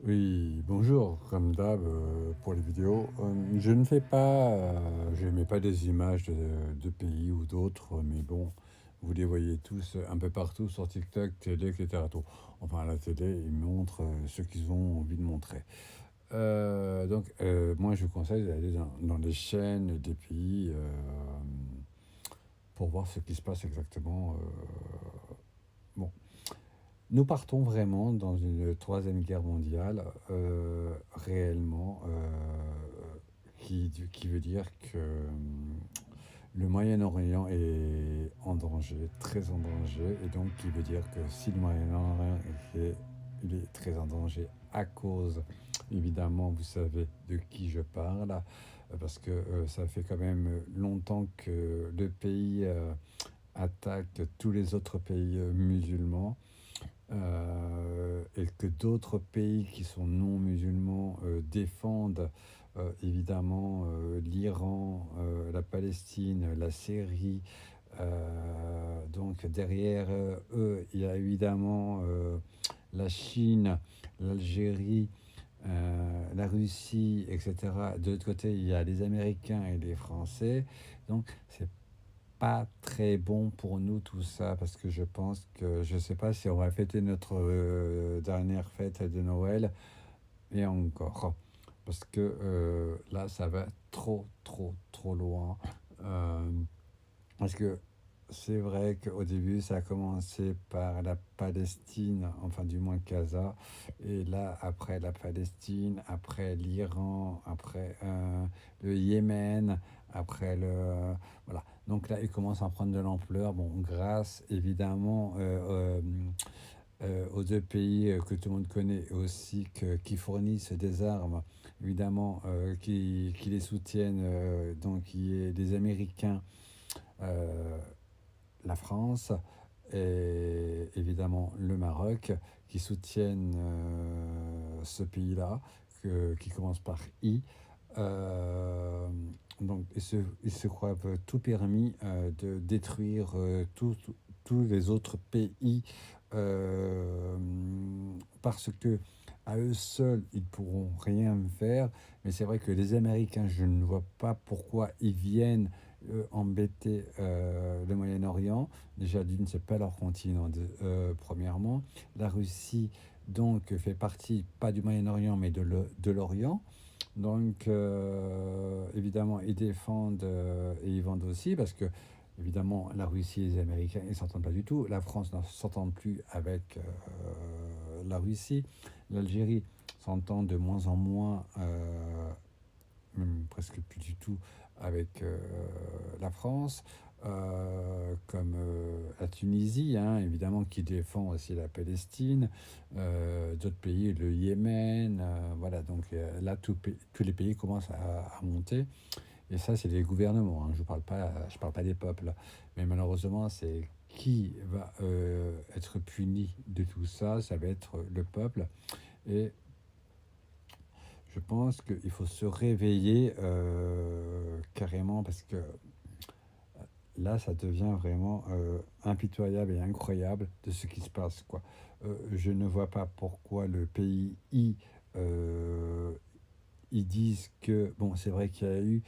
Oui, bonjour, comme d'hab pour les vidéos. Je ne fais pas, je mets pas des images de pays ou d'autres, mais bon, vous les voyez tous un peu partout sur TikTok, télé, etc. tout. Enfin, à la télé, ils montrent ce qu'ils ont envie de montrer. Moi, je vous conseille d'aller dans les chaînes des pays pour voir ce qui se passe exactement. Bon, nous partons vraiment dans une troisième guerre mondiale, réellement, qui veut dire que le Moyen-Orient est en danger, très en danger, et donc qui veut dire que si le Moyen-Orient il est très en danger à cause, évidemment, vous savez de qui je parle, parce que ça fait quand même longtemps que le pays attaque tous les autres pays musulmans et que d'autres pays qui sont non musulmans défendent évidemment l'Iran, la Palestine, la Syrie. Donc derrière eux, il y a évidemment la Chine, l'Algérie, la Russie, etc. De l'autre côté, il y a les Américains et les Français. Donc c'est pas très bon pour nous tout ça parce que je pense que je sais pas si on va fêter notre dernière fête de Noël et encore parce que là ça va trop loin. Euh, Parce que c'est vrai qu'au début, ça a commencé par la Palestine, enfin du moins Gaza, et là, après la Palestine, après l'Iran, après le Yémen, après le... voilà. Donc là, il commence à prendre de l'ampleur, bon, grâce évidemment aux deux pays que tout le monde connaît aussi, qui fournissent des armes, évidemment, qui les soutiennent, donc qui est les Américains, euh, la France et évidemment le Maroc qui soutiennent ce pays-là, qui commence par I. Euh, donc ils se croient tout permis de détruire tous les autres pays euh, parce que à eux seuls, ils pourront rien faire. Mais c'est vrai que les Américains, je ne vois pas pourquoi ils viennent embêter le Moyen-Orient. Déjà, d'une, c'est pas leur continent, premièrement. La Russie, donc, fait partie, pas du Moyen-Orient, mais de l'Orient. Donc, évidemment, ils défendent et ils vendent aussi, parce que, évidemment, la Russie et les Américains, ils ne s'entendent pas du tout. La France ne s'entend plus avec la Russie. L'Algérie s'entend de moins en moins, même presque plus du tout, avec la France. Comme la Tunisie, hein, évidemment, qui défend aussi la Palestine, d'autres pays, le Yémen, voilà, donc là, tous les pays commencent à monter, et ça, c'est les gouvernements, hein, je parle pas des peuples, mais malheureusement, c'est qui va être puni de tout ça, ça va être le peuple, et je pense qu'il faut se réveiller carrément parce que là, ça devient vraiment impitoyable et incroyable de ce qui se passe, quoi. Je ne vois pas pourquoi le pays euh, ils disent que, bon, c'est vrai qu'il y a eu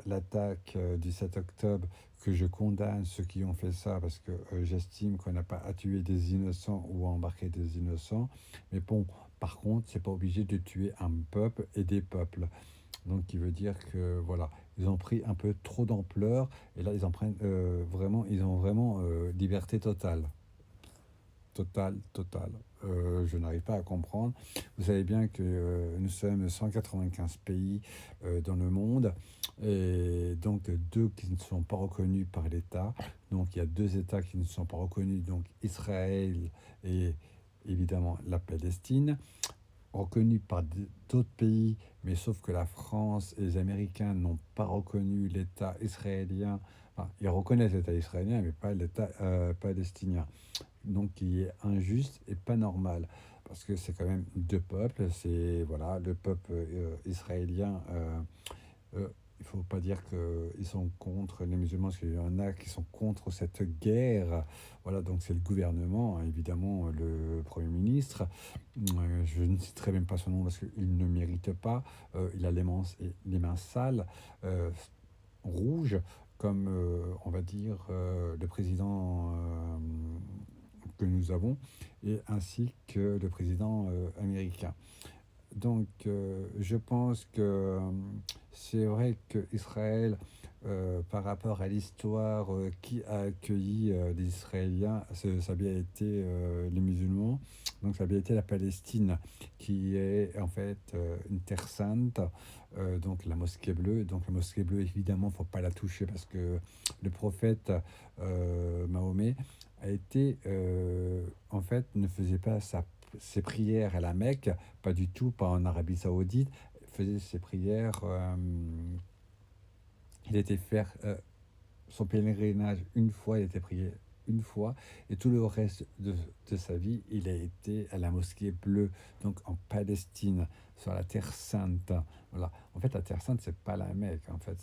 l'attaque du 7 octobre, que je condamne ceux qui ont fait ça, parce que j'estime qu'on n'a pas à tuer des innocents ou à embarquer des innocents. Mais bon, par contre, c'est pas obligé de tuer un peuple et des peuples. Donc, qui veut dire que, voilà, ils ont pris un peu trop d'ampleur, et là, ils en prennent vraiment, ils ont vraiment liberté totale. Total. Je n'arrive pas à comprendre. Vous savez bien que nous sommes 195 pays dans le monde, et donc deux qui ne sont pas reconnus par l'État. Donc il y a deux États qui ne sont pas reconnus, donc Israël et évidemment la Palestine, reconnus par d'autres pays, mais sauf que la France et les Américains n'ont pas reconnu l'État israélien. Enfin, ils reconnaissent l'État israélien, mais pas l'État palestinien, donc qui est injuste et pas normal, parce que c'est quand même deux peuples. C'est voilà, le peuple israélien il ne faut pas dire qu'ils sont contre les musulmans, parce qu'il y en a qui sont contre cette guerre. Voilà, donc c'est le gouvernement, hein, évidemment, le Premier ministre. Je ne citerai même pas son nom parce qu'il ne mérite pas. Il a les mains sales, rouges, comme, on va dire, le président que nous avons, et ainsi que le président américain. Donc, je pense que c'est vrai qu'Israël, par rapport à l'histoire qui a accueilli les Israéliens, ça a bien été les musulmans, donc ça a bien été la Palestine, qui est en fait une terre sainte, donc la mosquée bleue. Donc la mosquée bleue, évidemment, il ne faut pas la toucher parce que le prophète Mahomet a été, en fait, ne faisait pas ses prières à la Mecque, pas du tout, pas en Arabie Saoudite, faisait ses prières, il était faire son pèlerinage une fois, il était prié une fois, et tout le reste de sa vie, il a été à la mosquée bleue, donc en Palestine, sur la Terre Sainte. Voilà. En fait, la Terre Sainte, c'est pas la Mecque, en fait,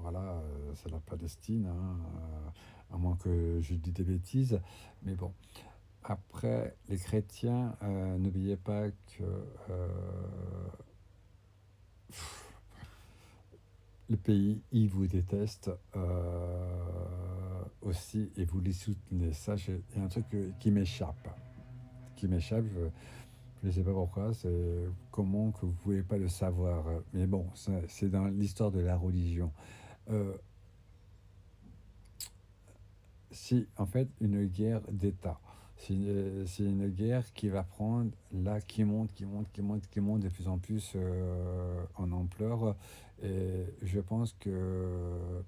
voilà, c'est la Palestine, hein, à moins que je dise des bêtises, mais bon. Après, les chrétiens, n'oubliez pas que le pays, il vous déteste aussi et vous les soutenez. Ça, il y a un truc qui m'échappe. Qui m'échappe, je ne sais pas pourquoi, c'est comment que vous ne pouvez pas le savoir. Mais bon, c'est dans l'histoire de la religion. Euh, si, en fait, une guerre d'État. C'est une guerre qui va prendre, là, qui monte, qui monte, qui monte, qui monte de plus en plus en ampleur. Et je pense que,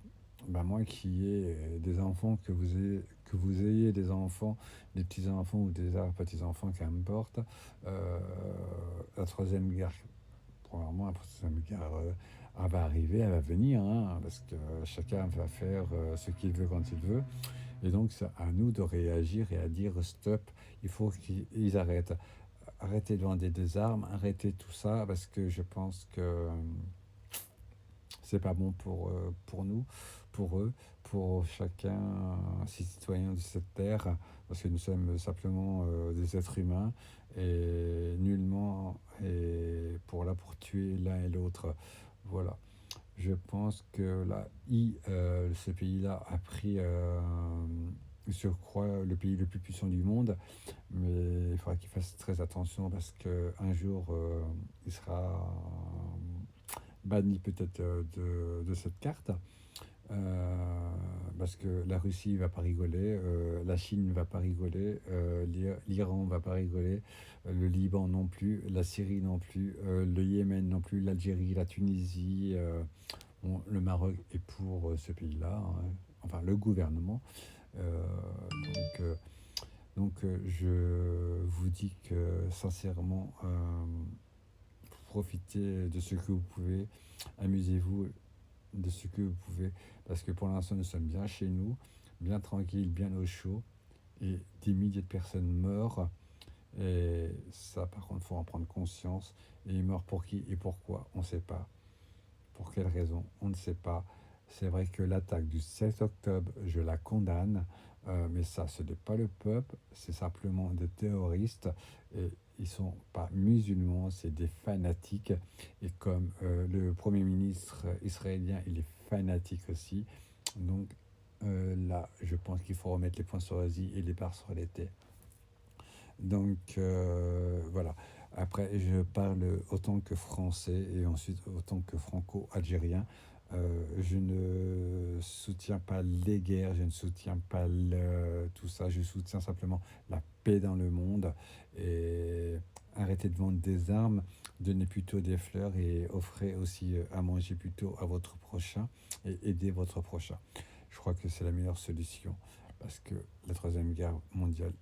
bah, moi qui ai des enfants, que vous ayez des enfants, des petits-enfants ou des petits-enfants, qu'importe, euh, la troisième guerre, premièrement, la troisième guerre, elle va arriver, elle va venir, hein, parce que chacun va faire ce qu'il veut quand il veut. Et donc, c'est à nous de réagir et à dire stop, il faut qu'ils arrêtent. Arrêtez de vendre des armes, arrêtez tout ça, parce que je pense que c'est pas bon pour nous, pour eux, pour chacun, ces citoyens de cette terre, parce que nous sommes simplement des êtres humains et nullement et pour tuer l'un et l'autre. Voilà. Je pense que ce pays-là a pris, je crois, le pays le plus puissant du monde, mais il faudra qu'il fasse très attention parce qu'un jour, il sera banni peut-être de cette carte. Parce que la Russie va pas rigoler, la Chine va pas rigoler, l'Iran va pas rigoler, le Liban non plus, la Syrie non plus, le Yémen non plus, l'Algérie, la Tunisie. Bon, le Maroc est pour ce pays-là, hein, enfin le gouvernement. Euh, donc, je vous dis que sincèrement, profitez de ce que vous pouvez, amusez-vous de ce que vous pouvez, parce que pour l'instant nous sommes bien chez nous, bien tranquilles, bien au chaud, et des milliers de personnes meurent. Et ça, par contre, il faut en prendre conscience. Et ils meurent pour qui et pourquoi, on ne sait pas. Pour quelle raison, on ne sait pas. C'est vrai que l'attaque du 7 octobre, je la condamne, mais ça, ce n'est pas le peuple, c'est simplement des terroristes. Et ils ne sont pas musulmans, c'est des fanatiques. Et comme le Premier ministre israélien, il est fanatique aussi. Donc là, je pense qu'il faut remettre les points sur les i et les barres sur les t. Donc voilà. Après, je parle autant que français et ensuite autant que franco-algérien. Je ne soutiens pas les guerres, je ne soutiens pas tout ça, je soutiens simplement la paix dans le monde et arrêtez de vendre des armes, donnez plutôt des fleurs et offrez aussi à manger plutôt à votre prochain et aidez votre prochain. Je crois que c'est la meilleure solution parce que la Troisième Guerre mondiale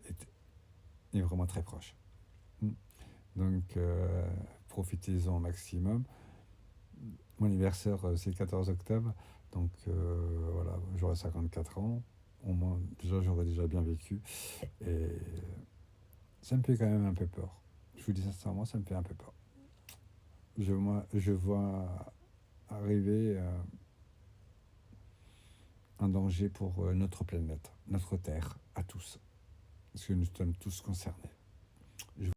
est vraiment très proche. Donc, profitez-en au maximum. Mon anniversaire, c'est le 14 octobre. Donc, voilà, j'aurai 54 ans. Au moins, déjà, j'aurais déjà bien vécu. Et ça me fait quand même un peu peur. Je vous dis sincèrement, ça me fait un peu peur. Je vois arriver un danger pour notre planète, notre Terre, à tous, parce que nous sommes tous concernés.